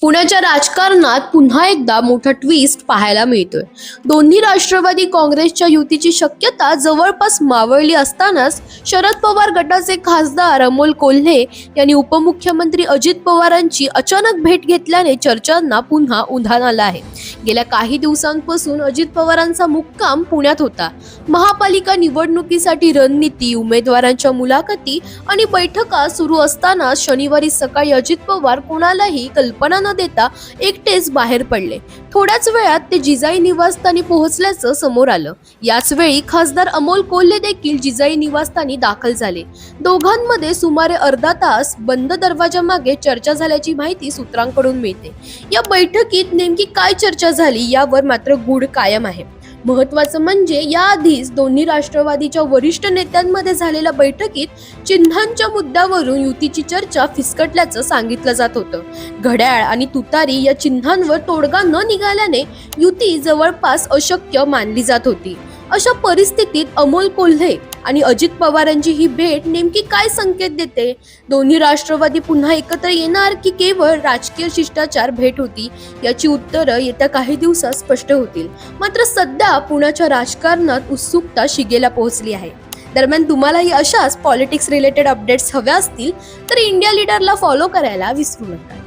पुण्याच्या राजकारणात पुन्हा एकदा मोठा ट्विस्ट पाहायला मिळतोय। दोन्ही राष्ट्रवादी काँग्रेसच्या युतीची शक्यता जवळपास मावळली असतानाच शरद पवार गटाचे खासदार अमोल कोल्हे यांनी उपमुख्यमंत्री अजित पवारांची अचानक भेट घेतल्याने चर्चांना पुन्हा उधाण आलं आहे। गेल्या काही दिवसांपासून अजित पवारांचा मुक्काम पुण्यात होता। महापालिका निवडणुकीसाठी रणनीती, उमेदवारांच्या मुलाखती आणि बैठका सुरू असताना शनिवारी सकाळी अजित पवार कोणालाही कल्पना न देता एकटेच बाहेर पडले। थोड्याच वेळात ते जिजाई निवासस्थानी पोहोचल्याचं समोर आलं। याच वेळी खासदार अमोल कोल्हे देखील जिजाई निवासस्थानी दाखल झाले। दोघांमध्ये सुमारे अर्धा तास बंद दरवाजामागे चर्चा झाल्याची माहिती सूत्रांकडून मिळते। या बैठकीत नेमकी काय चर्चा झाली यावर मात्र गूढ कायम आहे। महत्त्वाचं म्हणजे याआधीच दोन्ही राष्ट्रवादीच्या वरिष्ठ नेत्यांमध्ये झालेल्या बैठकीत चिन्हांच्या मुद्द्यावरून युतीची चर्चा फिसकटल्याचं सांगितलं जात होतं। घड्याळ आणि तुतारी या चिन्हांवर तोडगा न निघाल्याने युती जवळपास अशक्य मानली जात होती। अशा परिस्थितीत अमोल कोल्हे आणि अजित पवारांची ही भेट नेमकी काय संकेत देते? दोन्ही राष्ट्रवादी पुन्हा एकत्र येणार की केवळ राजकीय शिष्टाचार भेट होती? याची उत्तरं येत्या काही दिवसात स्पष्ट होतील। मात्र सध्या पुण्याच्या राजकारणात उत्सुकता शिगेला पोहोचली आहे। दरम्यान तुम्हालाही अशाच पॉलिटिक्स रिलेटेड अपडेट्स हव्या असतील तर इंडिया लीडरला फॉलो करायला विसरू नका।